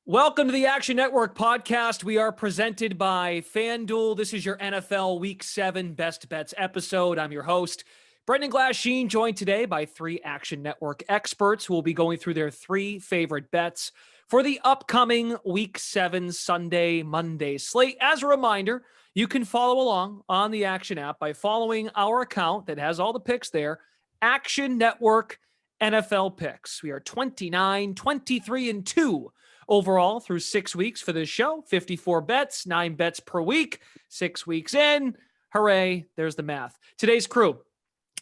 Welcome to the Action Network podcast. We are presented by FanDuel. This is your NFL Week 7 Best Bets episode. I'm your host, Brendan Glasheen, joined today by three Action Network experts who will be going through their three favorite bets for the upcoming Week 7 Sunday, Monday slate. As a reminder, you can follow along on the Action app by following our account that has all the picks there, Action Network NFL Picks. We are 29, 23, and 2 overall through 6 weeks for this show. 54 bets, 9 bets per week, 6 weeks in. Hooray, there's the math. Today's crew,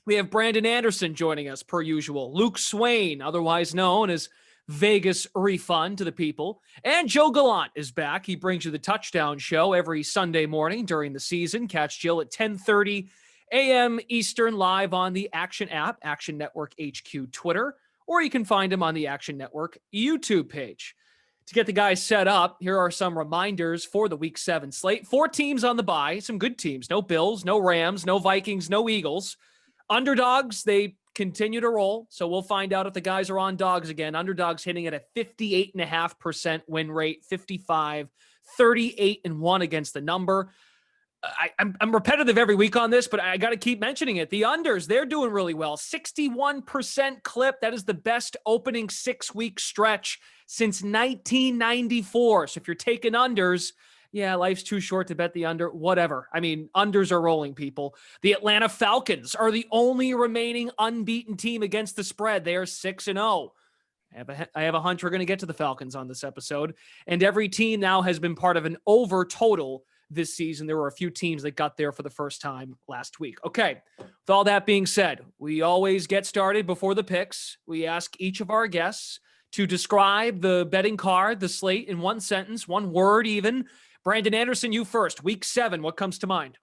we have Brandon Anderson joining us per usual. Luke Swain, otherwise known as Vegas Refund to the people. And Joe Gallant is back. He brings you the touchdown show every Sunday morning during the season. Catch Jill at 10:30 a.m. Eastern live on the Action app, Action Network HQ Twitter, or you can find him on the Action Network YouTube page. To get the guys set up, here are some reminders for the Week 7 slate. 4 teams on the bye, some good teams. No Bills, no Rams, no Vikings, no Eagles. Underdogs, they continue to roll, so we'll find out if the guys are on dogs again. Underdogs hitting at a 58.5% win rate, 55, 38-1 against the number. I'm repetitive every week on this, but I got to keep mentioning it. The unders, they're doing really well. 61% clip. That is the best opening 6-week stretch since 1994. So if you're taking unders, yeah, life's too short to bet the under, whatever. I mean, unders are rolling, people. The Atlanta Falcons are the only remaining unbeaten team against the spread. They are 6-0. I have a hunch we're going to get to the Falcons on this episode. And every team now has been part of an over total this season. There were a few teams that got there for the first time last week. Okay, with all that being said, we always get started before the picks. We ask each of our guests to describe the betting card, the slate, in one sentence, one word even. Brandon Anderson, you first. Week 7, what comes to mind?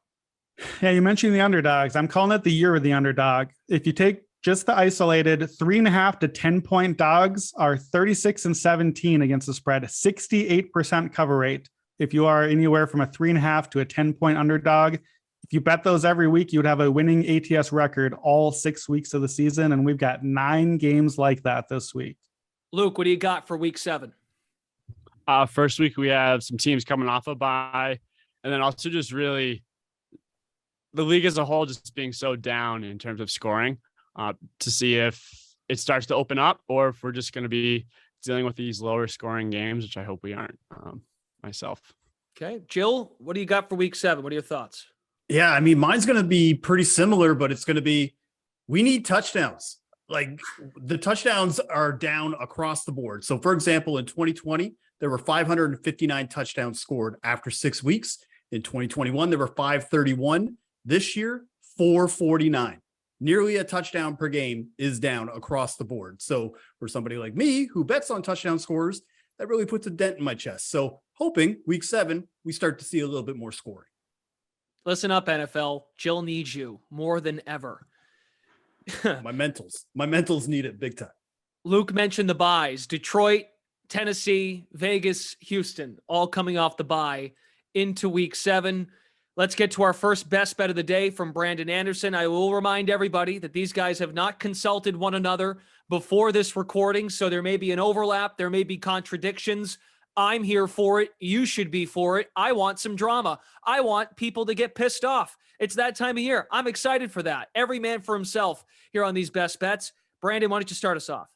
Yeah, you mentioned the underdogs. I'm calling it the year of the underdog. If you take just the isolated 3.5 to 10-point dogs are 36-17 against the spread, 68% cover rate. If you are anywhere from a 3.5 to a 10-point underdog, if you bet those every week, you would have a winning ATS record all 6 weeks of the season. And we've got 9 games like that this week. Luke, what do you got for Week 7? First week, we have some teams coming off a bye, and then also just really the league as a whole just being so down in terms of scoring to see if it starts to open up or if we're just going to be dealing with these lower scoring games, which I hope we aren't. Myself. Okay. Jill, what do you got for Week 7? What are your thoughts? Yeah, I mean, mine's going to be pretty similar, but it's going to be, we need touchdowns. Like the touchdowns are down across the board. So for example, in 2020, there were 559 touchdowns scored after 6 weeks. In 2021, there were 531. This year, 449. Nearly a touchdown per game is down across the board. So for somebody like me who bets on touchdown scores, that really puts a dent in my chest. So hoping Week 7, we start to see a little bit more scoring. Listen up, NFL. Jill needs you more than ever. My mentals need it big time. Luke mentioned the buys. Detroit, Tennessee, Vegas, Houston, all coming off the bye into Week 7. Let's get to our first best bet of the day from Brandon Anderson. I will remind everybody that these guys have not consulted one another before this recording, so there may be an overlap. There may be contradictions. I'm here for it. You should be for it. I want some drama. I want people to get pissed off. It's that time of year. I'm excited for that. Every man for himself here on these best bets. Brandon, why don't you start us off?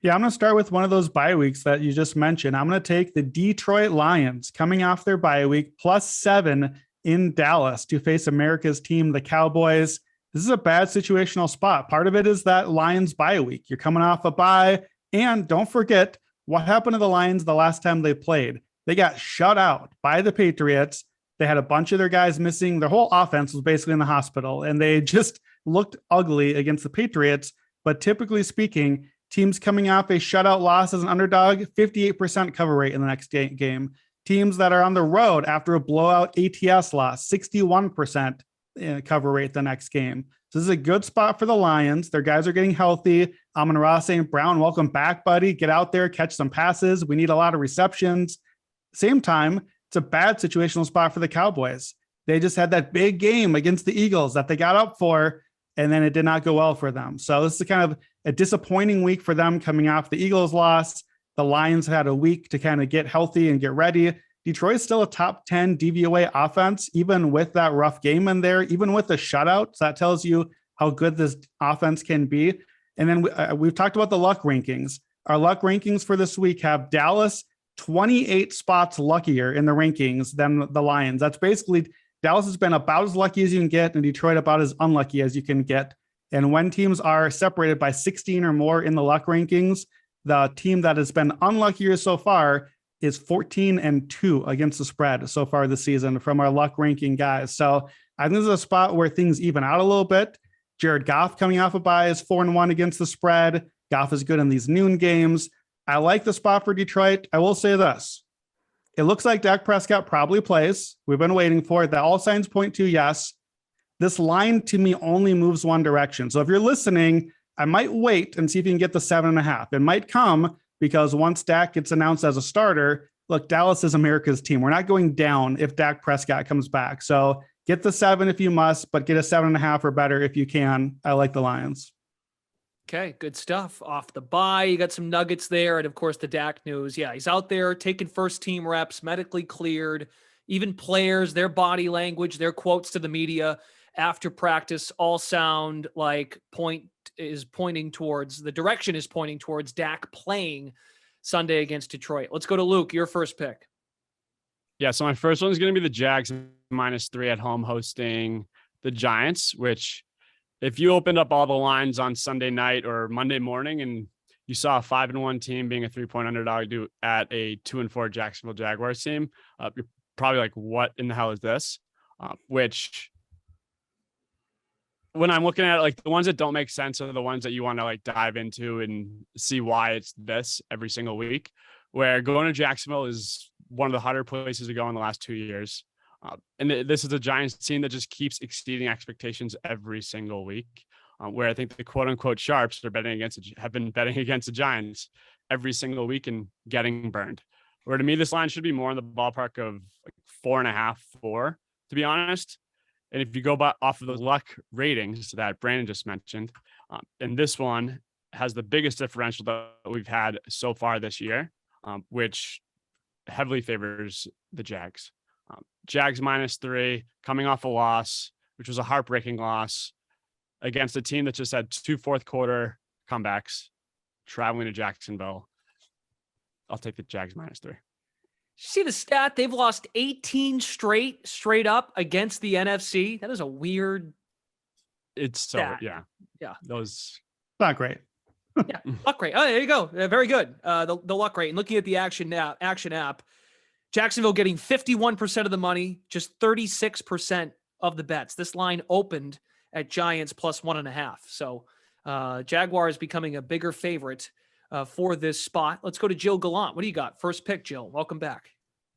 Yeah, I'm going to start with one of those bye weeks that you just mentioned. I'm going to take the Detroit Lions coming off their bye week +7 in Dallas to face America's team, the Cowboys. This is a bad situational spot. Part of it is that Lions bye week. You're coming off a bye, and don't forget what happened to the Lions the last time they played. They got shut out by the Patriots. They had a bunch of their guys missing. Their whole offense was basically in the hospital, and they just looked ugly against the Patriots. But typically speaking, teams coming off a shutout loss as an underdog, 58% cover rate in the next game. Teams that are on the road after a blowout ATS loss, 61% cover rate the next game. So this is a good spot for the Lions. Their guys are getting healthy. Amon-Ra St. Brown, welcome back, buddy. Get out there, catch some passes. We need a lot of receptions. Same time, it's a bad situational spot for the Cowboys. They just had that big game against the Eagles that they got up for, and then it did not go well for them. So this is kind of a disappointing week for them coming off the Eagles loss. The Lions had a week to kind of get healthy and get ready. Detroit's still a top 10 DVOA offense, even with that rough game in there, even with the shutout. So that tells you how good this offense can be. And then we've talked about the luck rankings. Our luck rankings for this week have Dallas 28 spots luckier in the rankings than the Lions. That's basically Dallas has been about as lucky as you can get, and Detroit about as unlucky as you can get. And when teams are separated by 16 or more in the luck rankings, the team that has been unluckier so far is 14-2 against the spread so far this season from our luck ranking guys. So I think this is a spot where things even out a little bit. Jared Goff coming off a bye is 4-1 against the spread. Goff is good in these noon games. I like the spot for Detroit. I will say this. It looks like Dak Prescott probably plays. We've been waiting for it. That all signs point to yes. This line to me only moves one direction. So if you're listening, I might wait and see if you can get the 7.5. It might come because once Dak gets announced as a starter, look, Dallas is America's team. We're not going down if Dak Prescott comes back. So get the 7 if you must, but get a 7.5 or better if you can. I like the Lions. Okay, good stuff. Off the bye, you got some nuggets there. And of course, the Dak news. Yeah, he's out there taking first team reps, medically cleared. Even players, their body language, their quotes to the media after practice all sound like the direction is pointing towards Dak playing Sunday against Detroit. Let's go to Luke, your first pick. Yeah, so my first one is going to be the Jags -3 at home hosting the Giants, which if you opened up all the lines on Sunday night or Monday morning and you saw a 5-1 team being a 3-point underdog at a 2-4 Jacksonville Jaguars team, you're probably like, what in the hell is this? Which when I'm looking at it, like the ones that don't make sense are the ones that you want to like dive into and see why it's this every single week, where going to Jacksonville is one of the harder places to go in the last 2 years. And this is a Giants team that just keeps exceeding expectations every single week, where I think the quote unquote sharps have been betting against the Giants every single week and getting burned. Where to me, this line should be more in the ballpark of like 4.5, 4, to be honest. And if you go off of those luck ratings that Brandon just mentioned, and this one has the biggest differential that we've had so far this year, which heavily favors the Jags. Jags -3, coming off a loss, which was a heartbreaking loss against a team that just had 2 fourth quarter comebacks, traveling to Jacksonville. I'll take the Jags -3. See the stat? They've lost 18 straight up against the NFC. That is a weird. It's so stat. Yeah. Those Not great. Yeah, luck rate. Oh, there you go. Very good. The luck rate. And looking at the action app, Jacksonville getting 51% of the money, just 36% of the bets. This line opened at Giants +1.5. So Jaguars becoming a bigger favorite for this spot. Let's go to Jill Gallant. What do you got? First pick, Jill. Welcome back.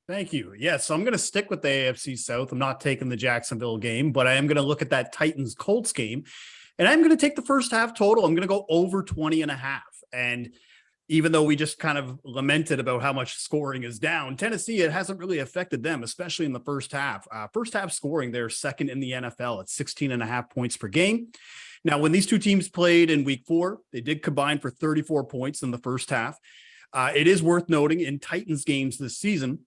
Thank you. Yes, so I'm going to stick with the AFC South. I'm not taking the Jacksonville game, but I am going to look at that Titans-Colts game, and I'm going to take the first half total. I'm going to go over 20.5. And even though we just kind of lamented about how much scoring is down, Tennessee, it hasn't really affected them, especially in the first half. First half scoring, they're second in the NFL at 16.5 points per game. Now, when these two teams played in week 4, they did combine for 34 points in the first half. It is worth noting in Titans games this season,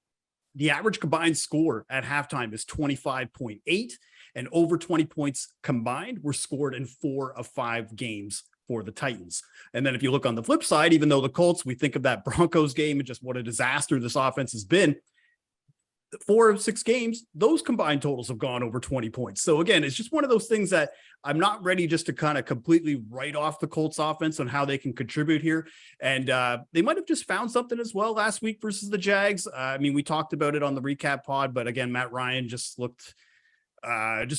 the average combined score at halftime is 25.8, and over 20 points combined were scored in 4 of 5 games for the Titans. And then if you look on the flip side, even though the Colts, we think of that Broncos game and just what a disaster this offense has been, 4 of 6 games, those combined totals have gone over 20 points. So again, it's just one of those things that I'm not ready just to kind of completely write off the Colts offense on how they can contribute here. And they might have just found something as well last week versus the Jags. I mean, we talked about it on the recap pod, but again, Matt Ryan just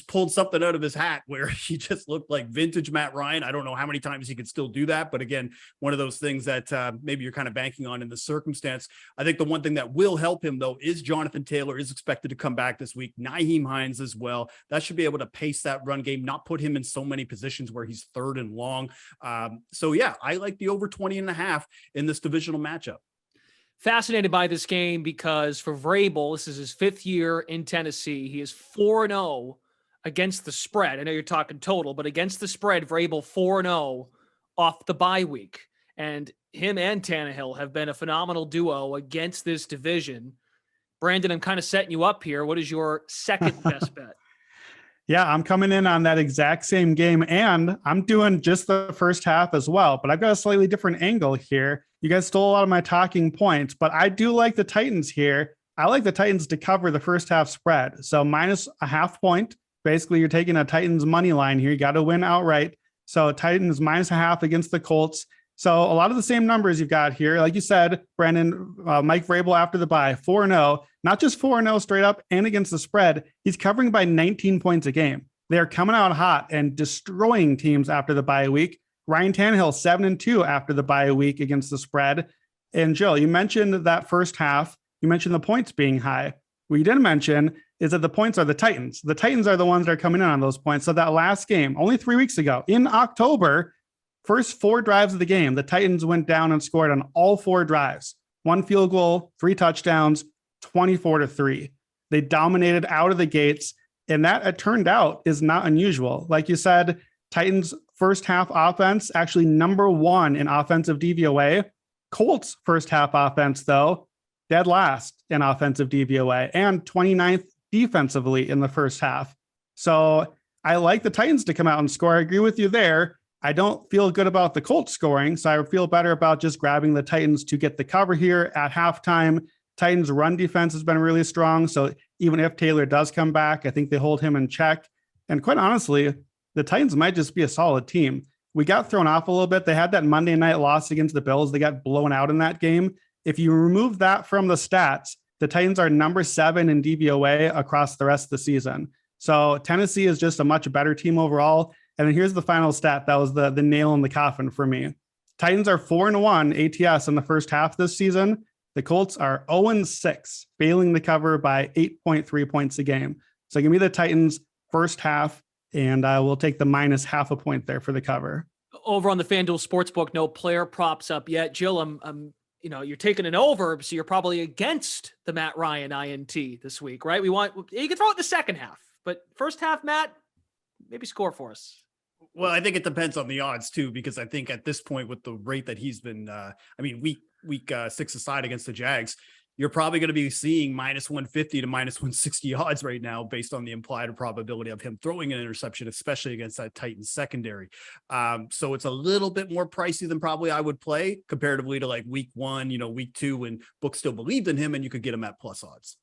pulled something out of his hat where he just looked like vintage Matt Ryan. I don't know how many times he could still do that, but again, one of those things that maybe you're kind of banking on in the circumstance. I think the one thing that will help him though is Jonathan Taylor is expected to come back this week. Nyheim Hines as well. That should be able to pace that run game, not put him in so many positions where he's third and long. So yeah, I like the over 20.5 in this divisional matchup. Fascinated by this game because for Vrabel, this is his 5th year in Tennessee. He is 4-0 against the spread. I know you're talking total, but against the spread, Vrabel 4-0 off the bye week. And him and Tannehill have been a phenomenal duo against this division. Brandon, I'm kind of setting you up here. What is your second best bet? Yeah, I'm coming in on that exact same game, and I'm doing just the first half as well, but I've got a slightly different angle here. You guys stole a lot of my talking points, but I do like the Titans here. I like the Titans to cover the first half spread. So minus a half point. Basically, you're taking a Titans money line here. You got to win outright. So Titans minus a half against the Colts. So a lot of the same numbers you've got here. Like you said, Brandon, Mike Vrabel after the bye, 4-0, not just 4-0 straight up and against the spread. He's covering by 19 points a game. They're coming out hot and destroying teams after the bye week. Ryan Tannehill, 7-2 after the bye week against the spread. And Jill, you mentioned that first half. You mentioned the points being high. What you didn't mention is that the points are the Titans. The Titans are the ones that are coming in on those points. So that last game, only 3 weeks ago, in October, first 4 drives of the game, the Titans went down and scored on all 4 drives. 1 field goal, 3 touchdowns, 24-3. They dominated out of the gates. And that, it turned out, is not unusual. Like you said, Titans first half offense, actually number 1 in offensive DVOA. Colts first half offense, though, dead last in offensive DVOA and 29th defensively in the first half. So I like the Titans to come out and score. I agree with you there. I don't feel good about the Colts scoring, so I feel better about just grabbing the Titans to get the cover here at halftime. Titans run defense has been really strong. So even if Taylor does come back, I think they hold him in check. And quite honestly, the Titans might just be a solid team. We got thrown off a little bit. They had that Monday night loss against the Bills. They got blown out in that game. If you remove that from the stats, the Titans are number 7 in DVOA across the rest of the season. So Tennessee is just a much better team overall. And then here's the final stat. That was the nail in the coffin for me. Titans are 4-1 ATS in the first half this season. The Colts are 0-6, failing to cover by 8.3 points a game. So give me the Titans first half, and I will take the minus half a point there for the cover. Over on the FanDuel Sportsbook, no player props up yet. Jill, you're taking an over, so you're probably against the Matt Ryan INT this week, right? You can throw it in the second half, but first half, Matt, maybe score for us. Well, I think it depends on the odds too, because I think at this point with the rate that he's been, week 6 aside against the Jags, you're probably going to be seeing minus 150 to minus 160 odds right now based on the implied probability of him throwing an interception, especially against that Titans secondary. So it's a little bit more pricey than probably I would play comparatively to like week 1, week 2, when books still believed in him and you could get him at plus odds.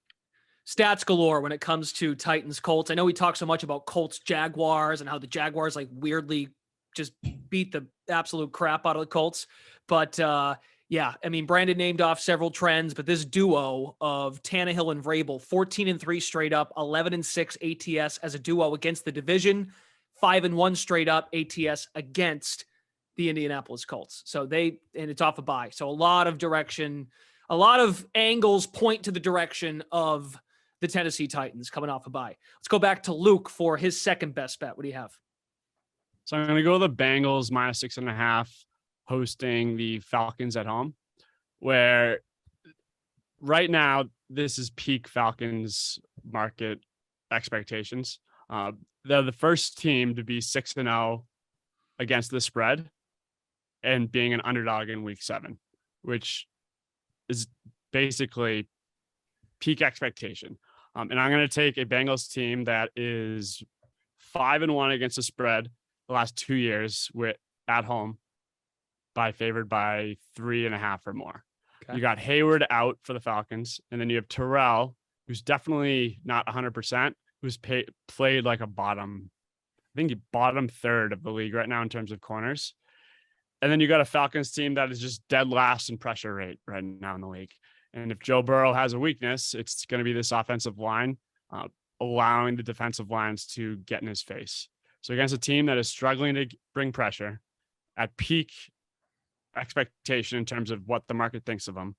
Stats galore when it comes to Titans Colts. I know we talk so much about Colts Jaguars and how the Jaguars like weirdly just beat the absolute crap out of the Colts. But yeah, I mean, Brandon named off several trends, but this duo of Tannehill and Vrabel, 14-3 straight up, 11-6 ATS as a duo against the division, 5-1 straight up ATS against the Indianapolis Colts. So and it's off a bye. So a lot of direction, a lot of angles point to the direction of the Tennessee Titans coming off a bye. Let's go back to Luke for his second best bet. What do you have? So I'm going to go with the Bengals minus 6.5 hosting the Falcons at home, where right now this is peak Falcons market expectations. They're the first team to be 6-0 against the spread and being an underdog in week 7, which is basically peak expectation. And I'm going to take a Bengals team that is 5-1 against the spread the last 2 years at home, favored by 3.5 or more. Okay. You got Hayward out for the Falcons, and then you have Terrell, who's definitely not 100%, who's played like a bottom third of the league right now in terms of corners. And then you got a Falcons team that is just dead last in pressure rate right now in the league. And if Joe Burrow has a weakness, it's going to be this offensive line, allowing the defensive lines to get in his face. So against a team that is struggling to bring pressure at peak expectation in terms of what the market thinks of them,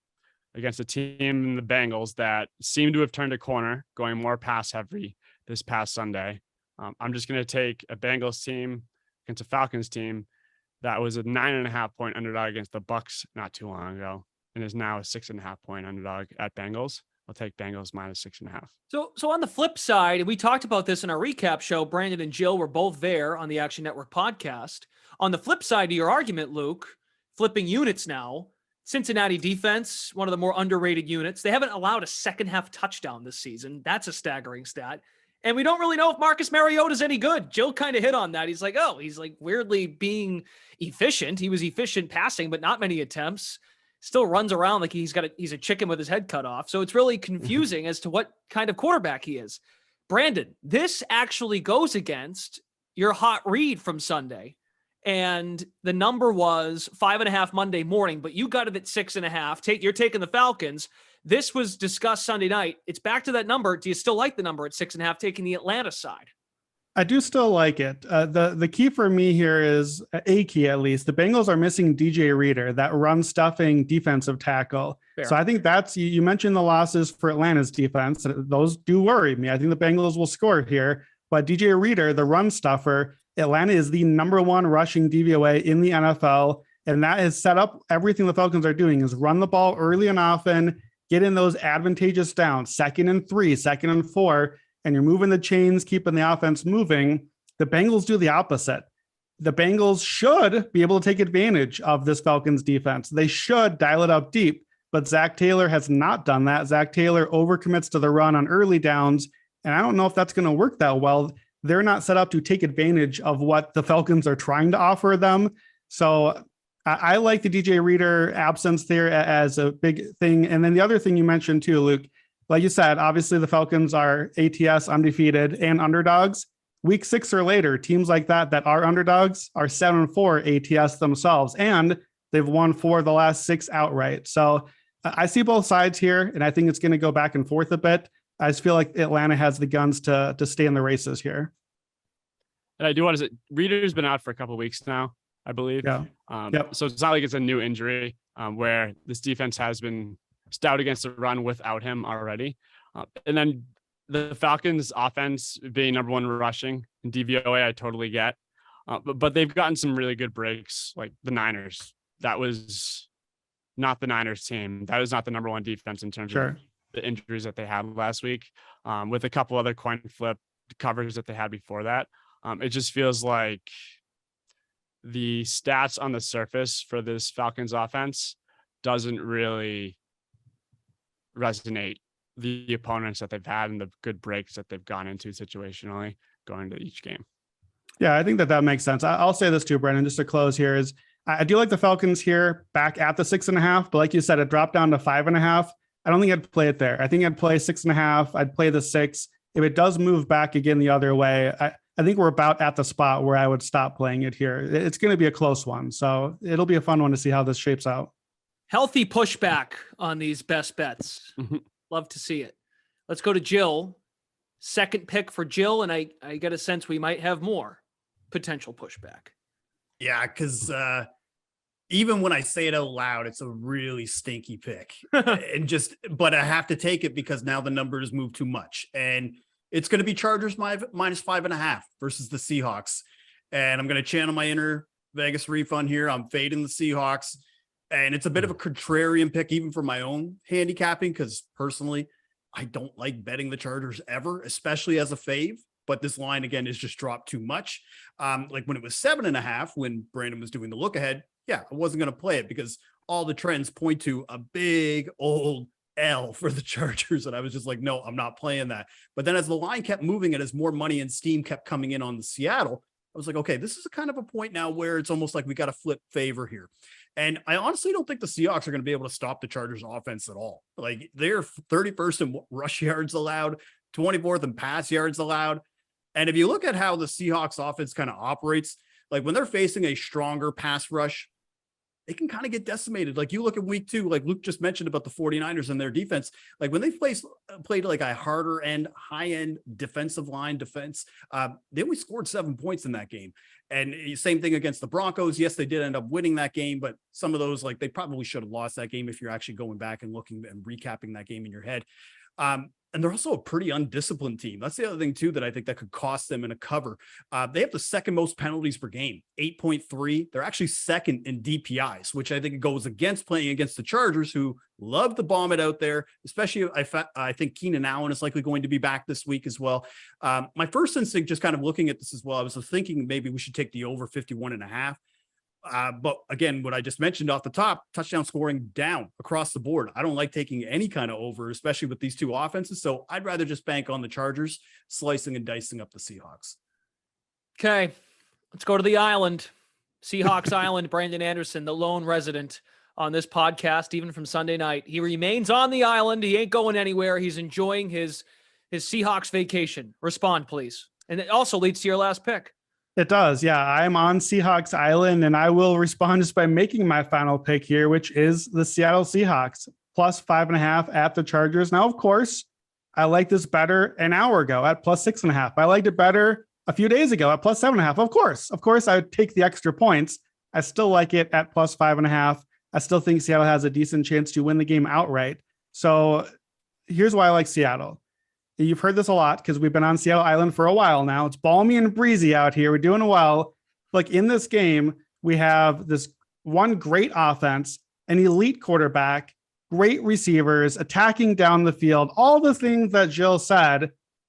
against a team in the Bengals that seem to have turned a corner, going more pass heavy this past Sunday, I'm just going to take a Bengals team against a Falcons team that was a 9.5 point underdog against the Bucs not too long ago, and is now a 6.5 point underdog at Bengals. I'll take Bengals minus 6.5. So on the flip side, and we talked about this in our recap show, Brandon and Jill were both there on the Action Network podcast. On the flip side of your argument, Luke, flipping units now. Cincinnati defense, one of the more underrated units. They haven't allowed a second half touchdown this season. That's a staggering stat. And we don't really know if Marcus Mariota's any good. Jill kind of hit on that. He's like weirdly being efficient. He was efficient passing, but not many attempts. Still runs around like he's a chicken with his head cut off. So it's really confusing as to what kind of quarterback he is. Brandon, this actually goes against your hot read from Sunday. And the number was 5.5 Monday morning, but you got it at 6.5. You're taking the Falcons. This was discussed Sunday night. It's back to that number. Do you still like the number at 6.5, taking the Atlanta side? I do still like it. The key for me here is a key, at least. The Bengals are missing DJ Reader, that run stuffing defensive tackle. Fair. So I think you mentioned the losses for Atlanta's defense. Those do worry me. I think the Bengals will score here, but DJ Reader, the run stuffer, Atlanta is the number one rushing DVOA in the NFL, and that has set up everything the Falcons are doing is run the ball early and often, get in those advantageous downs, 2nd and 3, 2nd and 4, and you're moving the chains, keeping the offense moving. The Bengals do the opposite. The Bengals should be able to take advantage of this Falcons defense. They should dial it up deep, but Zach Taylor has not done that. Zach Taylor overcommits to the run on early downs, and I don't know if that's going to work that well. They're not set up to take advantage of what the Falcons are trying to offer them. So I like the DJ Reader absence there as a big thing. And then the other thing you mentioned too, Luke, like you said, obviously the Falcons are ATS undefeated and underdogs. Week 6 or later, teams like that are underdogs are 7-4 ATS themselves, and they've won 4 of the last 6 outright. So I see both sides here, and I think it's going to go back and forth a bit. I just feel like Atlanta has the guns to stay in the races here. And I do want to say, Reader's been out for a couple of weeks now, I believe. Yeah. So it's not like it's a new injury where this defense has been stout against the run without him already. And then the Falcons offense being number one rushing in DVOA, I totally get. But they've gotten some really good breaks, like the Niners. That was not the Niners team. That was not the number one defense in terms of the injuries that they had last week, with a couple other coin flip covers that they had before that. It just feels like the stats on the surface for this Falcons offense doesn't really resonate the opponents that they've had and the good breaks that they've gone into situationally going into each game. Yeah, I think that makes sense. I'll say this too, Brendan, just to close here is I do like the Falcons here back at the 6.5, but like you said, it dropped down to 5.5. I don't think I'd play it there. I think I'd play 6.5. I'd play the 6. If it does move back again the other way, I think we're about at the spot where I would stop playing it here. It's going to be a close one. So it'll be a fun one to see how this shapes out. Healthy pushback on these best bets. Love to see it. Let's go to Jill. Second pick for Jill, and I get a sense we might have more potential pushback. Yeah, because even when I say it out loud, it's a really stinky pick. But I have to take it because now the number has moved too much. And it's going to be Chargers minus 5.5 versus the Seahawks. And I'm going to channel my inner Vegas refund here. I'm fading the Seahawks. And it's a bit of a contrarian pick, even for my own handicapping, because personally, I don't like betting the Chargers ever, especially as a fave. But this line, again, is just dropped too much. Like when it was 7.5, when Brandon was doing the look ahead, yeah, I wasn't going to play it because all the trends point to a big old L for the Chargers. And I was just like, no, I'm not playing that. But then as the line kept moving and as more money and steam kept coming in on the Seattle, I was like, okay, this is a kind of a point now where it's almost like we got to flip favor here. And I honestly don't think the Seahawks are going to be able to stop the Chargers offense at all. Like they're 31st in rush yards allowed, 24th in pass yards allowed. And if you look at how the Seahawks offense kind of operates, like when they're facing a stronger pass rush, they can kind of get decimated. Like you look at week 2, like Luke just mentioned about the 49ers and their defense. Like when they played like a harder end, high end defensive line defense, they only scored 7 points in that game. And same thing against the Broncos. Yes, they did end up winning that game, but some of those, like they probably should have lost that game if you're actually going back and looking and recapping that game in your head. And they're also a pretty undisciplined team. That's the other thing too, that I think that could cost them in a cover. They have the second most penalties per game, 8.3. They're actually second in DPIs, which I think goes against playing against the Chargers, who love to bomb it out there, especially I think Keenan Allen is likely going to be back this week as well. My first instinct, just kind of looking at this as well, I was thinking maybe we should take the over 51.5. But again, what I just mentioned off the top, touchdown scoring down across the board. I don't like taking any kind of over, especially with these two offenses. So I'd rather just bank on the Chargers slicing and dicing up the Seahawks. Okay, let's go to the island. Seahawks Island, Brandon Anderson, the lone resident on this podcast, even from Sunday night. He remains on the island. He ain't going anywhere. He's enjoying his Seahawks vacation. Respond, please. And it also leads to your last pick. It does. Yeah. I'm on Seahawks Island, and I will respond just by making my final pick here, which is the Seattle Seahawks plus 5.5 at the Chargers. Now, of course, I like this better an hour ago at plus 6.5. I liked it better a few days ago at plus 7.5. Of course, I would take the extra points. I still like it at plus 5.5. I still think Seattle has a decent chance to win the game outright. So here's why I like Seattle. You've heard this a lot because we've been on Seattle Island for a while now. It's balmy and breezy out here. We're doing well. Like in this game, we have this one great offense, an elite quarterback, great receivers, attacking down the field, all the things that Jill said.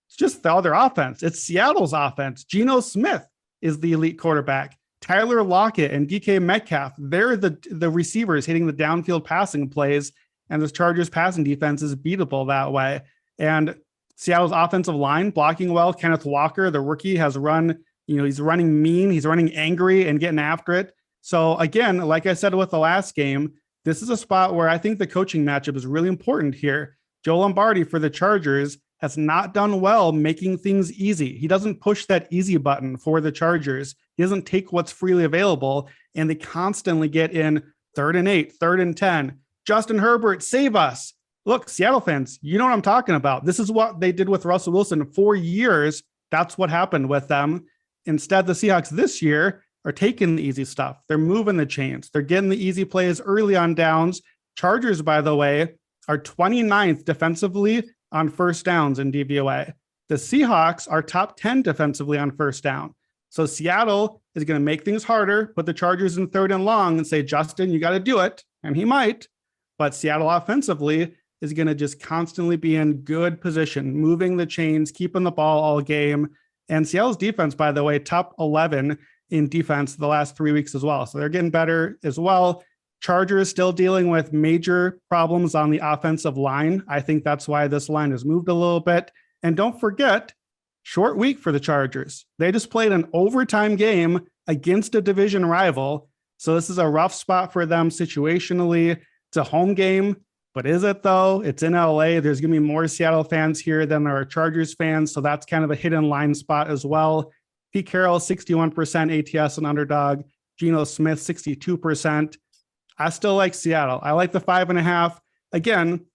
It's just the other offense. It's Seattle's offense. Geno Smith is the elite quarterback. Tyler Lockett and DK Metcalf, they're the receivers hitting the downfield passing plays, and this Chargers passing defense is beatable that way. And Seattle's offensive line blocking well. Kenneth Walker, the rookie, has run, he's running mean, he's running angry and getting after it. So again, like I said with the last game, this is a spot where I think the coaching matchup is really important here. Joe Lombardi for the Chargers has not done well making things easy. He doesn't push that easy button for the Chargers. He doesn't take what's freely available, and they constantly get in 3rd and 8, 3rd and 10. Justin Herbert, save us. Look, Seattle fans, you know what I'm talking about. This is what they did with Russell Wilson for years. That's what happened with them. Instead, the Seahawks this year are taking the easy stuff. They're moving the chains. They're getting the easy plays early on downs. Chargers, by the way, are 29th defensively on first downs in DVOA. The Seahawks are top 10 defensively on first down. So Seattle is going to make things harder, put the Chargers in 3rd and long and say, Justin, you got to do it. And he might. But Seattle offensively is going to just constantly be in good position, moving the chains, keeping the ball all game. And Seattle's defense, by the way, top 11 in defense the last 3 weeks as well. So they're getting better as well. Chargers still dealing with major problems on the offensive line. I think that's why this line has moved a little bit. And don't forget, short week for the Chargers. They just played an overtime game against a division rival. So this is a rough spot for them situationally. It's a home game. But is it though? It's in LA. There's going to be more Seattle fans here than there are Chargers fans. So that's kind of a hidden line spot as well. Pete Carroll, 61% ATS and underdog. Geno Smith, 62%. I still like Seattle. I like the 5.5. Again,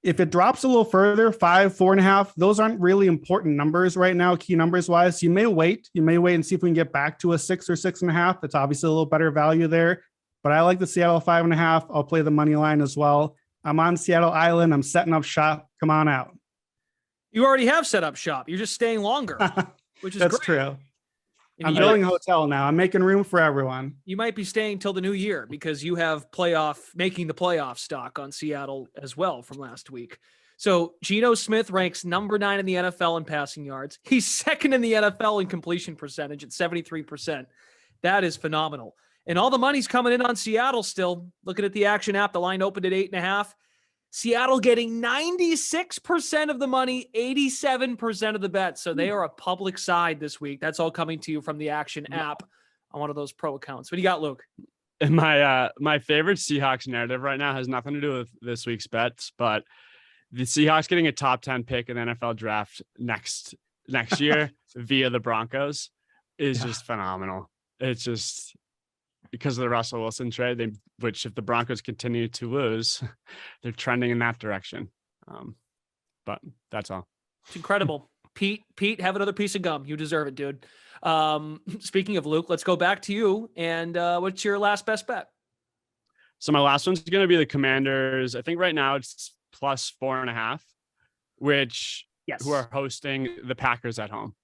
if it drops a little further, 5, 4.5, those aren't really important numbers right now, key numbers wise. You may wait. And see if we can get back to a 6 or 6.5. It's obviously a little better value there. But I like the Seattle 5.5. I'll play the money line as well. I'm on Seattle Island. I'm setting up shop. Come on out. You already have set up shop. You're just staying longer, which is That's great. true. I'm building a hotel now. I'm making room for everyone. You might be staying till the new year because you have making the playoff stock on Seattle as well from last week. So Geno Smith ranks number 9 in the NFL in passing yards. He's 2nd in the NFL in completion percentage at 73%. That is phenomenal. And all the money's coming in on Seattle still. Looking at the Action app, the line opened at 8.5. Seattle getting 96% of the money, 87% of the bets. So they are a public side this week. That's all coming to you from the Action app on one of those pro accounts. What do you got, Luke? My favorite Seahawks narrative right now has nothing to do with this week's bets, but the Seahawks getting a top 10 pick in the NFL draft next year via the Broncos is just phenomenal. It's just because of the Russell Wilson trade, which if the Broncos continue to lose, they're trending in that direction. But that's all. It's incredible. Pete, have another piece of gum. You deserve it, dude. Speaking of Luke, let's go back to you. And what's your last best bet? So my last one's going to be the Commanders. I think right now it's plus 4.5, who are hosting the Packers at home.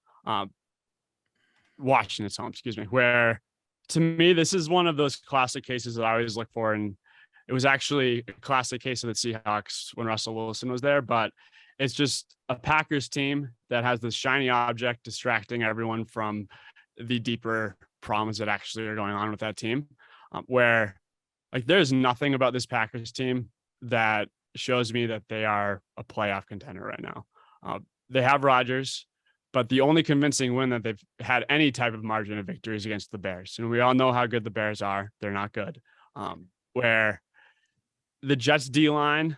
Washington's home, where to me, this is one of those classic cases that I always look for. And it was actually a classic case of the Seahawks when Russell Wilson was there, but it's just a Packers team that has this shiny object distracting everyone from the deeper problems that actually are going on with that team. where like there's nothing about this Packers team that shows me that they are a playoff contender right now. They have Rodgers, but the only convincing win that they've had any type of margin of victory is against the Bears. And we all know how good the Bears are. They're not good. Where the Jets D-line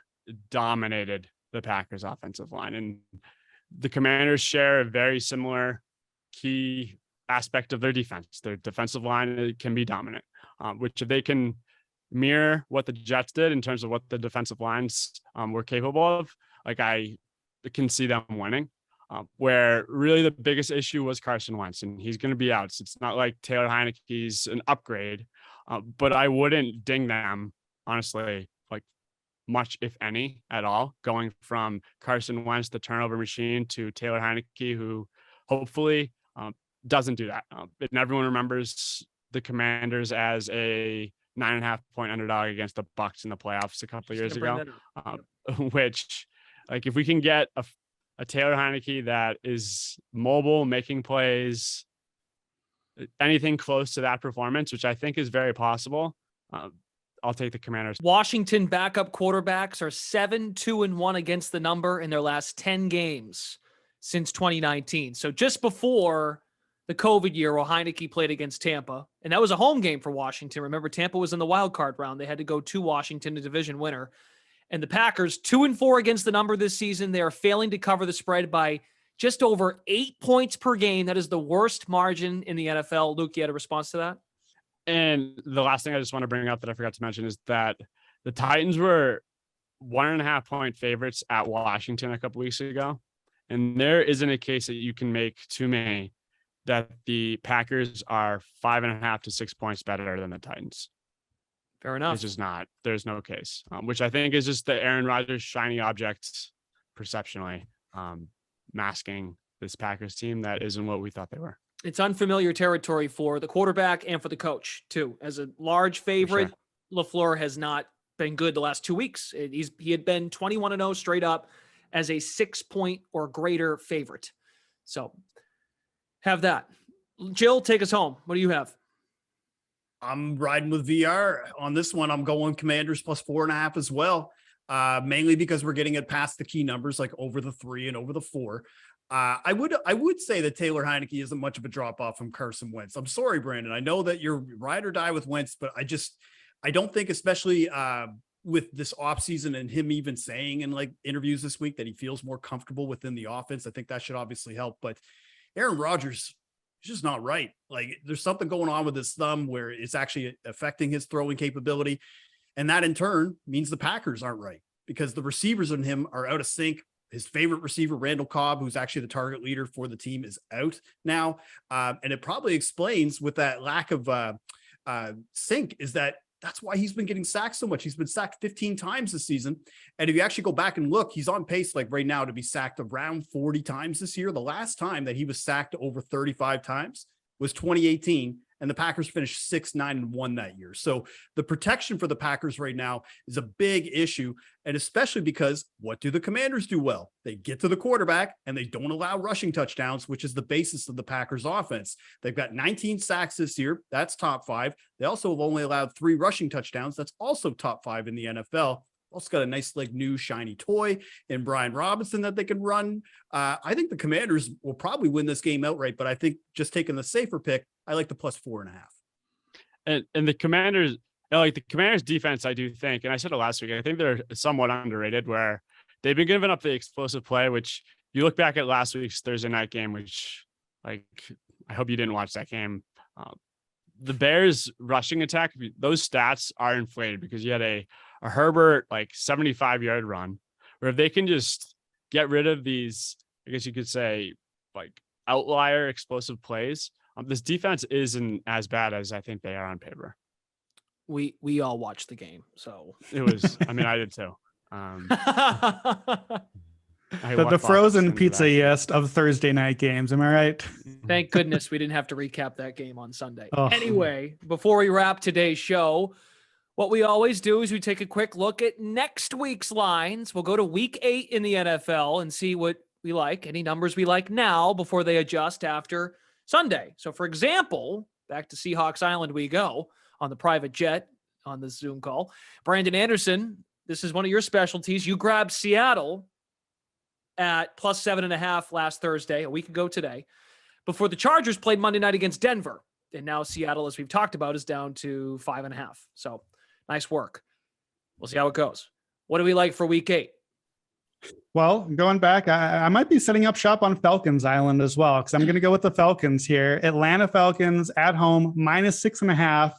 dominated the Packers offensive line. And the Commanders share a very similar key aspect of their defense. Their defensive line can be dominant, which if they can mirror what the Jets did in terms of what the defensive lines were capable of, like I can see them winning. Where really the biggest issue was Carson Wentz, and he's going to be out. So it's not like Taylor Heineke's an upgrade, but I wouldn't ding them, honestly, like much, if any, at all, going from Carson Wentz, the turnover machine, to Taylor Heineke, who hopefully doesn't do that. And everyone remembers the Commanders as a 9.5-point underdog against the Bucs in the playoffs a couple of years ago, which, like, if we can get a Taylor Heineke that is mobile, making plays, anything close to that performance, which I think is very possible, I'll take the Commanders. Washington backup quarterbacks are 7-2-1 against the number in their last 10 games since 2019. So just before the COVID year, where Heineke played against Tampa, and that was a home game for Washington. Remember, Tampa was in the wild card round. They had to go to Washington, a division winner. And the Packers, 2-4 against the number this season. They are failing to cover the spread by just over 8 points per game. That is the worst margin in the NFL. Luke, you had a response to that? And the last thing I just want to bring up that I forgot to mention is that the Titans were 1.5-point favorites at Washington a couple weeks ago. And there isn't a case that you can make too many that the Packers are 5.5 to 6 points better than the Titans. Fair enough. It's just not. There's no case, which I think is just the Aaron Rodgers shiny object perceptionally, masking this Packers team that isn't what we thought they were. It's unfamiliar territory for the quarterback and for the coach, too. As a large favorite, sure, LaFleur has not been good the last 2 weeks. He had been 21-0 straight up as a 6-point or greater favorite. So have that. Jill, take us home. What do you have? I'm riding with VR on this one. I'm going Commanders plus 4.5 as well. Mainly because we're getting it past the key numbers, like over the 3 and over the 4. I would say that Taylor Heineke isn't much of a drop off from Carson Wentz. I'm sorry, Brandon. I know that you're ride or die with Wentz, but I don't think, especially with this offseason and him even saying in like interviews this week that he feels more comfortable within the offense. I think that should obviously help, but Aaron Rodgers, it's just not right. Like there's something going on with his thumb where it's actually affecting his throwing capability. And that in turn means the Packers aren't right because the receivers in him are out of sync. His favorite receiver, Randall Cobb, who's actually the target leader for the team, is out now. And it probably explains with that lack of sync is that's why he's been getting sacked so much. He's been sacked 15 times this season. And if you actually go back and look, he's on pace like right now to be sacked around 40 times this year. The last time that he was sacked over 35 times was 2018. And the Packers finished 6-9-1 that year. So the protection for the Packers right now is a big issue. And especially because what do the Commanders do well? They get to the quarterback and they don't allow rushing touchdowns, which is the basis of the Packers offense. They've got 19 sacks this year. That's top 5. They also have only allowed 3 rushing touchdowns. That's also top 5 in the NFL. Also got a nice, like, new shiny toy in Brian Robinson that they can run. I think the Commanders will probably win this game outright, but I think just taking the safer pick, I like the plus 4.5. And the Commanders, like the Commanders defense, I do think, and I said it last week, I think they're somewhat underrated where they've been giving up the explosive play, which you look back at last week's Thursday night game, which like, I hope you didn't watch that game. The Bears rushing attack, those stats are inflated because you had a Herbert like 75-yard run where if they can just get rid of these, I guess you could say like outlier explosive plays, this defense isn't as bad as I think they are on paper. We all watched the game, so it was. I mean, I did too. The frozen pizza-ist of Thursday night games. Am I right? Thank goodness we didn't have to recap that game on Sunday. Oh. Anyway, before we wrap today's show, what we always do is we take a quick look at next week's lines. We'll go to week 8 in the NFL and see what we like, any numbers we like now before they adjust after Sunday. So, for example, back to Seahawks Island we go. on the private jet on the Zoom call. Brandon Anderson, this is one of your specialties. You grabbed Seattle at plus 7.5 last Thursday, a week ago today, before the Chargers played Monday night against Denver. And now Seattle, as we've talked about, is down to 5.5. So nice work. We'll see how it goes. What do we like for week 8? Well, going back, I might be setting up shop on Falcons Island as well, because I'm going to go with the Falcons here. Atlanta Falcons at home, minus 6.5.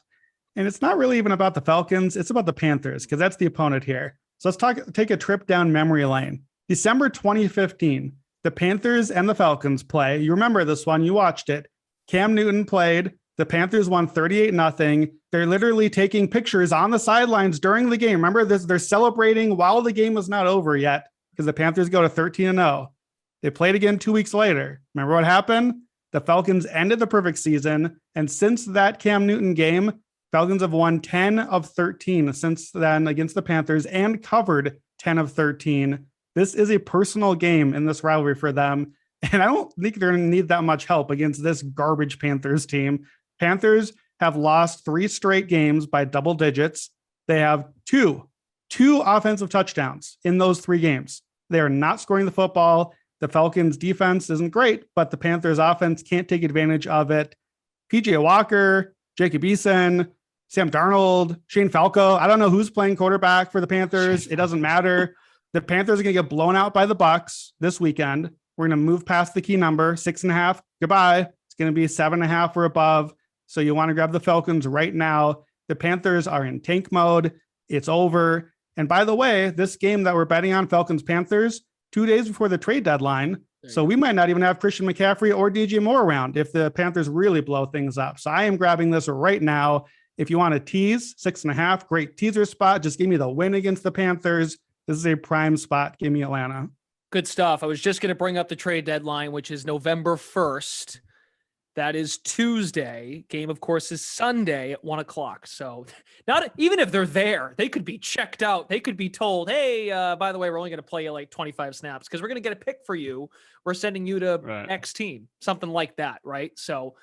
And it's not really even about the Falcons. It's about the Panthers, because that's the opponent here. So let's take a trip down memory lane. December 2015, the Panthers and the Falcons play. You remember this one. You watched it. Cam Newton played. The Panthers won 38-0. They're literally taking pictures on the sidelines during the game. Remember this? They're celebrating while the game was not over yet, because the Panthers go to 13-0. They played again 2 weeks later. Remember what happened? The Falcons ended the perfect season. And since that Cam Newton game, Falcons have won 10 of 13 since then against the Panthers and covered 10 of 13. This is a personal game in this rivalry for them. And I don't think they're going to need that much help against this garbage Panthers team. Panthers have lost 3 straight games by double digits. They have two offensive touchdowns in those 3 games. They are not scoring the football. The Falcons defense isn't great, but the Panthers offense can't take advantage of it. PJ Walker, Jacob Eason, Sam Darnold, Shane Falco. I don't know who's playing quarterback for the Panthers. It doesn't matter. The Panthers are going to get blown out by the Bucs this weekend. We're going to move past the key number, 6.5. Goodbye. It's going to be 7.5 or above. So you want to grab the Falcons right now. The Panthers are in tank mode. It's over. And by the way, this game that we're betting on, Falcons-Panthers, 2 days before the trade deadline. So we might not even have Christian McCaffrey or DJ Moore around if the Panthers really blow things up. So I am grabbing this right now. If you want to tease 6.5, great teaser spot. Just give me the win against the Panthers. This is a prime spot. Give me Atlanta. Good stuff. I was just going to bring up the trade deadline, which is November 1st. That is Tuesday. Game, of course, is Sunday at 1:00. So not even if they're there, they could be checked out. They could be told, hey, by the way, we're only going to play you like 25 snaps because we're going to get a pick for you. We're sending you to X team, something like that, right? So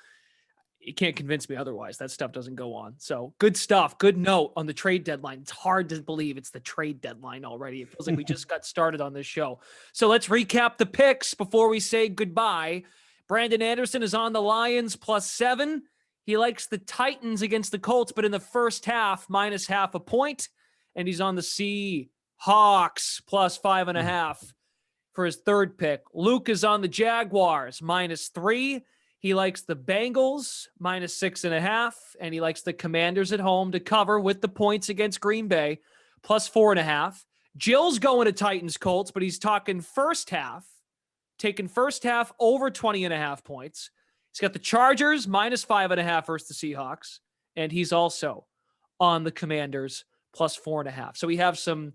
you can't convince me otherwise. That stuff doesn't go on. So good stuff. Good note on the trade deadline. It's hard to believe it's the trade deadline already. It feels like we just got started on this show. So let's recap the picks before we say goodbye. Brandon Anderson is on the Lions +7. He likes the Titans against the Colts, but in the first half, -0.5 point. And he's on the Seahawks +5.5 for his third pick. Luke is on the Jaguars -3. He likes the Bengals -6.5. And he likes the Commanders at home to cover with the points against Green Bay +4.5. Jill's going to Titans Colts, but he's talking first half. Taking first half over 20.5 points. He's got the Chargers -5.5 versus the Seahawks. And he's also on the Commanders +4.5. So we have some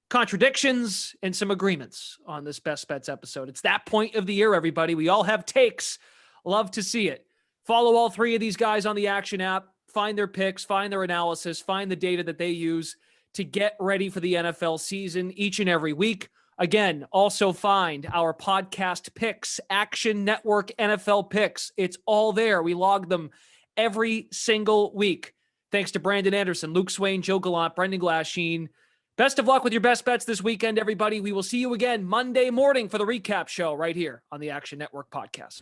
contradictions and some agreements on this Best Bets episode. It's that point of the year, everybody. We all have takes. Love to see it. Follow all 3 of these guys on the Action app. Find their picks, find their analysis, find the data that they use to get ready for the NFL season each and every week. Again, also find our podcast picks, Action Network NFL picks. It's all there. We log them every single week. Thanks to Brandon Anderson, Luke Swain, Joe Gallant, Brendan Glasheen. Best of luck with your best bets this weekend, everybody. We will see you again Monday morning for the recap show right here on the Action Network podcast.